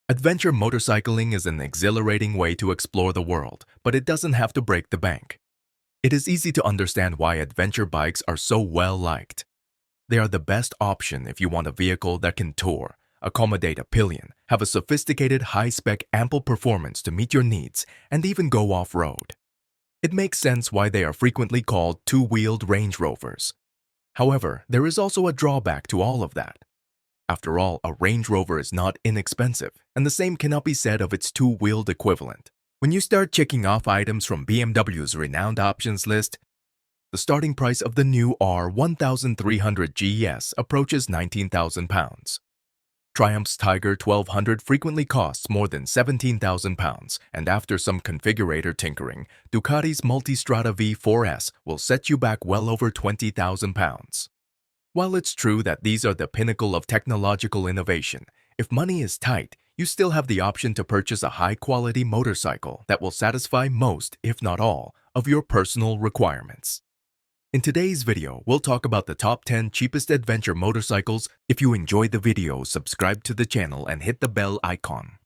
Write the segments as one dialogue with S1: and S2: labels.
S1: Adventure motorcycling is an exhilarating way to explore the world, but it doesn't have to break the bank. It is easy to understand why adventure bikes are so well liked. They are the best option if you want a vehicle that can tour, accommodate a pillion, have a sophisticated high-spec ample performance to meet your needs, and even go off-road. It makes sense why they are frequently called two-wheeled Range Rovers. However, there is also a drawback to all of that. After all, a Range Rover is not inexpensive, and the same cannot be said of its two-wheeled equivalent. When you start checking off items from BMW's renowned options list, the starting price of the new R1300 GS approaches £19,000. Triumph's Tiger 1200 frequently costs more than £17,000, and after some configurator tinkering, Ducati's Multistrada V4S will set you back well over £20,000. While it's true that these are the pinnacle of technological innovation, if money is tight, you still have the option to purchase a high-quality motorcycle that will satisfy most, if not all, of your personal requirements. In today's video, we'll talk about the top 10 cheapest adventure motorcycles. If you enjoyed the video, subscribe to the channel and hit the bell icon.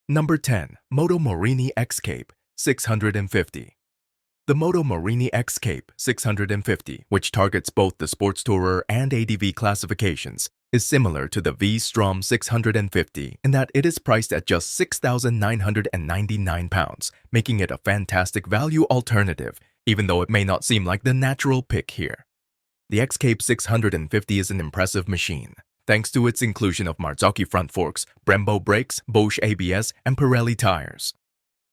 S1: Number 10. Moto Marini Exo 650. The Moto Marini Exo 650, which targets both the sports tourer and ADV classifications, is similar to the V-Strom 650 in that it is priced at just £6,999, making it a fantastic value alternative, even though it may not seem like the natural pick here. The Exo 650 is an impressive machine, thanks to its inclusion of Marzocchi front forks, Brembo brakes, Bosch ABS, and Pirelli tires.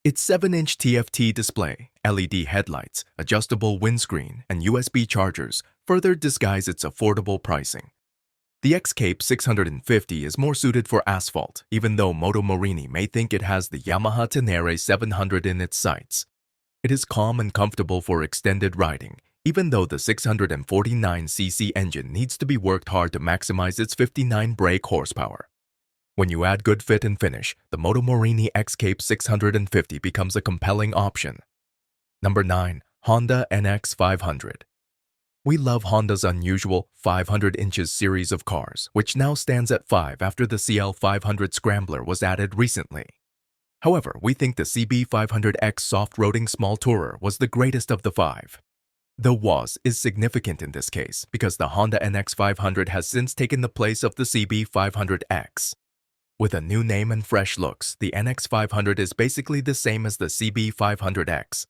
S1: Its 7-inch TFT display, LED headlights, adjustable windscreen, and USB chargers further disguise its affordable pricing. The Exo 650 is more suited for asphalt, even though Moto Marini may think it has the Yamaha Tenere 700 in its sights. It is calm and comfortable for extended riding, even though the 649cc engine needs to be worked hard to maximize its 59 brake horsepower. When you add good fit and finish, the Moto Marini Exo 650 becomes a compelling option. Number 9. Honda NX 500. We love Honda's unusual 500 inches series of cars, which now stands at 5 after the CL500 Scrambler was added recently. However, we think the CB500X soft-roading small tourer was the greatest of the 5. The was is significant in this case because the Honda NX 500 has since taken the place of the CB500X. With a new name and fresh looks, the NX 500 is basically the same as the CB500X.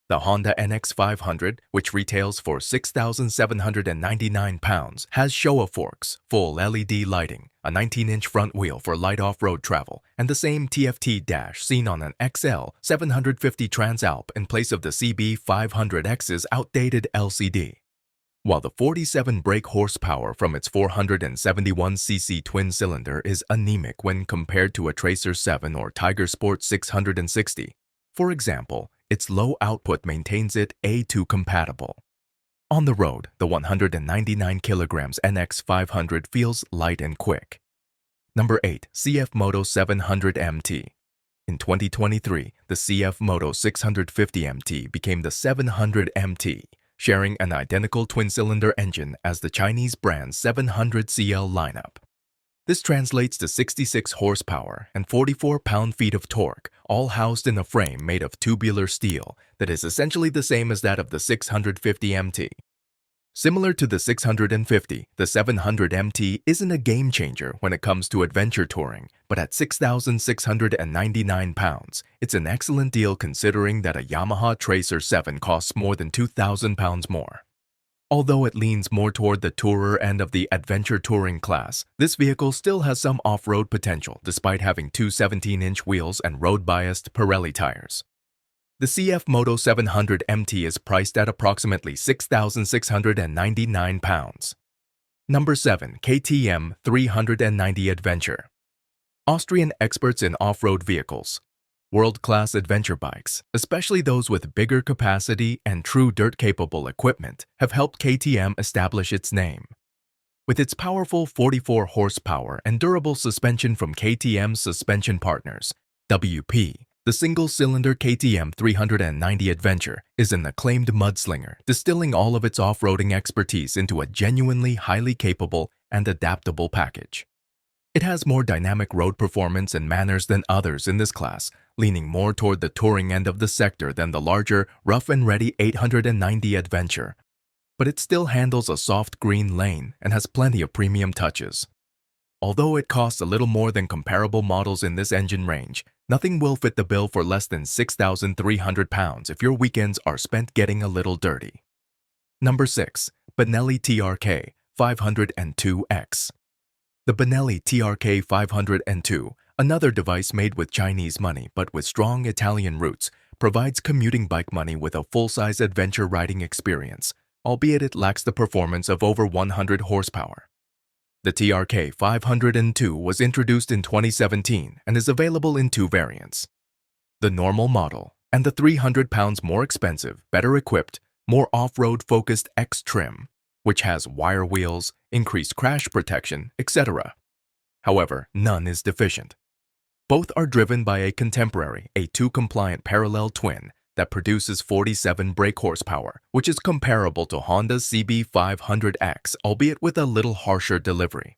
S1: The Honda NX 500, which retails for £6,799, has Showa forks, full LED lighting, a 19-inch front wheel for light off-road travel, and the same TFT dash seen on an XL 750 Transalp in place of the CB500X's outdated LCD. While the 47 brake horsepower from its 471cc twin-cylinder is anemic when compared to a Tracer 7 or Tiger Sport 660, for example, its low output maintains it A2 compatible. On the road, the 199 kg NX 500 feels light and quick. Number 8. CF Moto 700 MT. In 2023, the CF Moto 650 MT became the 700 MT, sharing an identical twin-cylinder engine as the Chinese brand's 700CL lineup. This translates to 66 horsepower and 44 pound-feet of torque, all housed in a frame made of tubular steel that is essentially the same as that of the 650 MT. Similar to the 650, the 700 MT isn't a game-changer when it comes to adventure touring, but at £6,699, it's an excellent deal considering that a Yamaha Tracer 7 costs more than £2,000 more. Although it leans more toward the tourer end of the adventure touring class, this vehicle still has some off-road potential despite having two 17-inch wheels and road-biased Pirelli tires. The CF Moto 700 MT is priced at approximately £6,699. Number 7. KTM 390 Adventure. Austrian experts in off-road vehicles. World-class adventure bikes, especially those with bigger capacity and true dirt-capable equipment, have helped KTM establish its name. With its powerful 44 horsepower and durable suspension from KTM's suspension partners, WP, the single-cylinder KTM 390 Adventure is an acclaimed mudslinger, distilling all of its off-roading expertise into a genuinely highly capable and adaptable package. It has more dynamic road performance and manners than others in this class, leaning more toward the touring end of the sector than the larger, rough-and-ready 890 Adventure. But it still handles a soft green lane and has plenty of premium touches. Although it costs a little more than comparable models in this engine range, nothing will fit the bill for less than £6,300 if your weekends are spent getting a little dirty. Number 6. Benelli TK 502X. The Benelli TK 502, another device made with Chinese money but with strong Italian roots, provides commuting bike money with a full-size adventure riding experience, albeit it lacks the performance of over 100 horsepower. The TK 502 was introduced in 2017 and is available in two variants: the normal model and the £300 more expensive, better equipped, more off-road focused X trim, which has wire wheels, increased crash protection, etc. However, none is deficient. Both are driven by a contemporary A2-compliant parallel twin that produces 47 brake horsepower, which is comparable to Honda's CB500X, albeit with a little harsher delivery.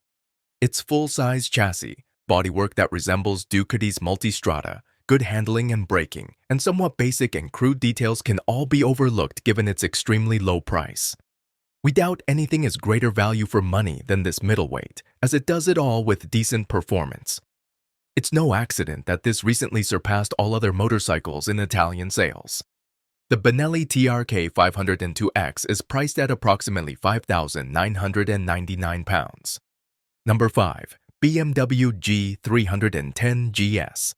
S1: Its full-size chassis, bodywork that resembles Ducati's Multistrada, good handling and braking, and somewhat basic and crude details can all be overlooked given its extremely low price. We doubt anything is greater value for money than this middleweight, as it does it all with decent performance. It's no accident that this recently surpassed all other motorcycles in Italian sales. The Benelli TK 502X is priced at approximately £5,999. Number 5. BMW G310 GS.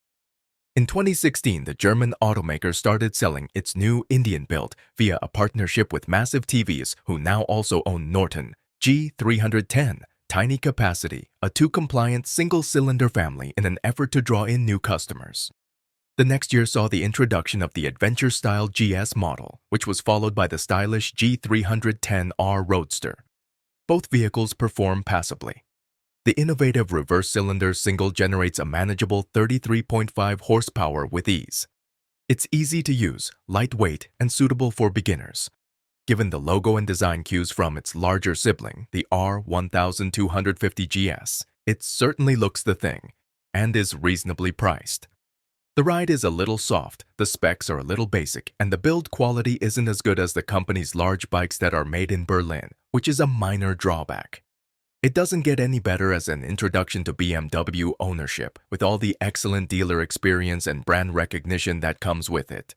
S1: In 2016, the German automaker started selling its new Indian-built via a partnership with Massive TVs, who now also own Norton, G310, tiny capacity, a 2-compliant single-cylinder family in an effort to draw in new customers. The next year saw the introduction of the adventure-style GS model, which was followed by the stylish G310R Roadster. Both vehicles perform passably. The innovative reverse-cylinder single generates a manageable 33.5 horsepower with ease. It's easy to use, lightweight, and suitable for beginners. Given the logo and design cues from its larger sibling, the R1250GS, it certainly looks the thing, and is reasonably priced. The ride is a little soft, the specs are a little basic, and the build quality isn't as good as the company's large bikes that are made in Berlin, which is a minor drawback. It doesn't get any better as an introduction to BMW ownership, with all the excellent dealer experience and brand recognition that comes with it.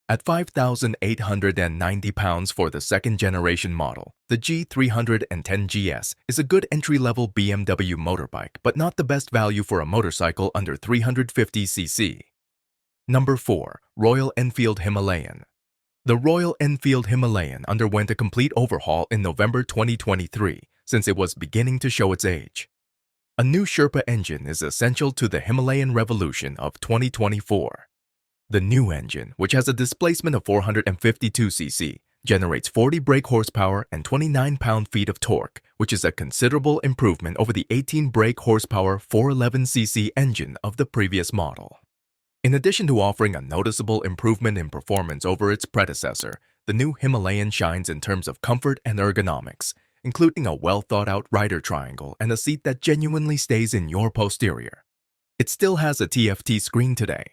S1: At £5,890 for the second-generation model, the G310 GS is a good entry-level BMW motorbike, but not the best value for a motorcycle under 350cc. Number 4. Royal Enfield Himalayan. The Royal Enfield Himalayan underwent a complete overhaul in November 2023, since it was beginning to show its age. A new Sherpa engine is essential to the Himalayan revolution of 2024. The new engine, which has a displacement of 452cc, generates 40 brake horsepower and 29 pound-feet of torque, which is a considerable improvement over the 18 brake horsepower 411cc engine of the previous model. In addition to offering a noticeable improvement in performance over its predecessor, the new Himalayan shines in terms of comfort and ergonomics, including a well-thought-out rider triangle and a seat that genuinely stays in your posterior. It still has a TFT screen today.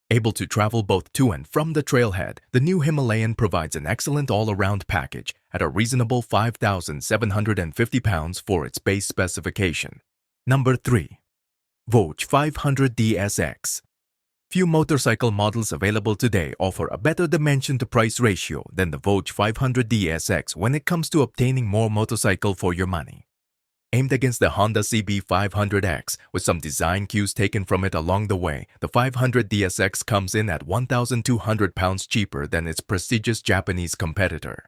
S1: Able to travel both to and from the trailhead, the new Himalayan provides an excellent all-around package at a reasonable £5,750 for its base specification. Number 3. Vogue 500 DSX. Few motorcycle models available today offer a better dimension-to-price ratio than the Vogue 500 DSX when it comes to obtaining more motorcycle for your money. Aimed against the Honda CB500X, with some design cues taken from it along the way, the 500 DSX comes in at £1,200 cheaper than its prestigious Japanese competitor.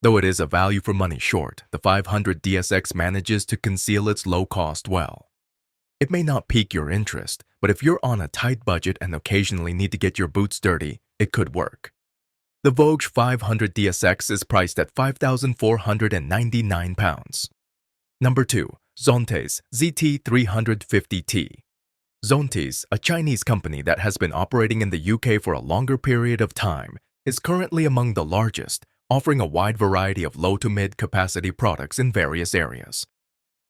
S1: Though it is a value for money short, the 500 DSX manages to conceal its low cost well. It may not pique your interest, but if you're on a tight budget and occasionally need to get your boots dirty, it could work. The Vogue 500 DSX is priced at £5,499. Number 2. Zante ZT 350T. Zante, a Chinese company that has been operating in the UK for a longer period of time, is currently among the largest, offering a wide variety of low to mid capacity products in various areas.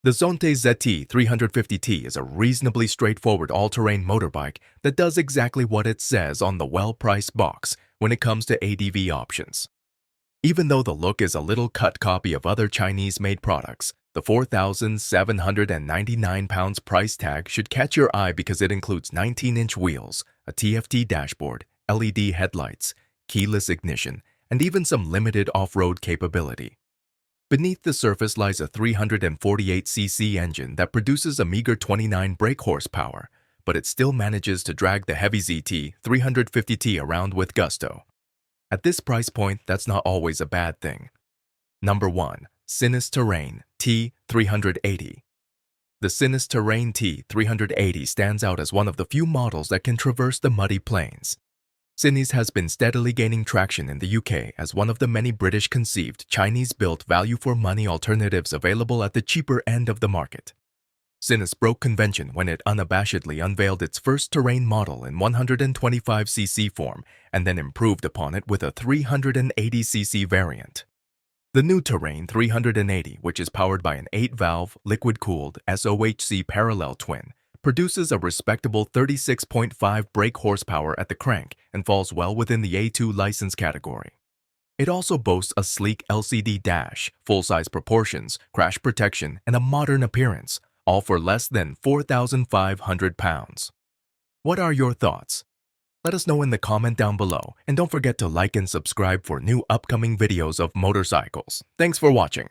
S1: The Zante ZT 350T is a reasonably straightforward all-terrain motorbike that does exactly what it says on the well-priced box when it comes to ADV options. Even though the look is a little cut copy of other Chinese-made products, the 4,799 pounds price tag should catch your eye because it includes 19-inch wheels, a TFT dashboard, LED headlights, keyless ignition, and even some limited off-road capability. Beneath the surface lies a 348cc engine that produces a meager 29 brake horsepower, but it still manages to drag the heavy ZT 350T around with gusto. At this price point, that's not always a bad thing. Number 1. Sinus Terrain T380. The Sinus Terrain T380 stands out as one of the few models that can traverse the muddy plains. Sinus has been steadily gaining traction in the UK as one of the many British-conceived, Chinese-built value-for-money alternatives available at the cheaper end of the market. Sinus broke convention when it unabashedly unveiled its first terrain model in 125cc form and then improved upon it with a 380cc variant. The new Terrain 380, which is powered by an 8-valve, liquid-cooled SOHC parallel twin, produces a respectable 36.5 brake horsepower at the crank and falls well within the A2 license category. It also boasts a sleek LCD dash, full-size proportions, crash protection, and a modern appearance, all for less than 4,500 pounds. What are your thoughts? Let us know in the comment down below, and don't forget to like and subscribe for new upcoming videos of motorcycles. Thanks for watching.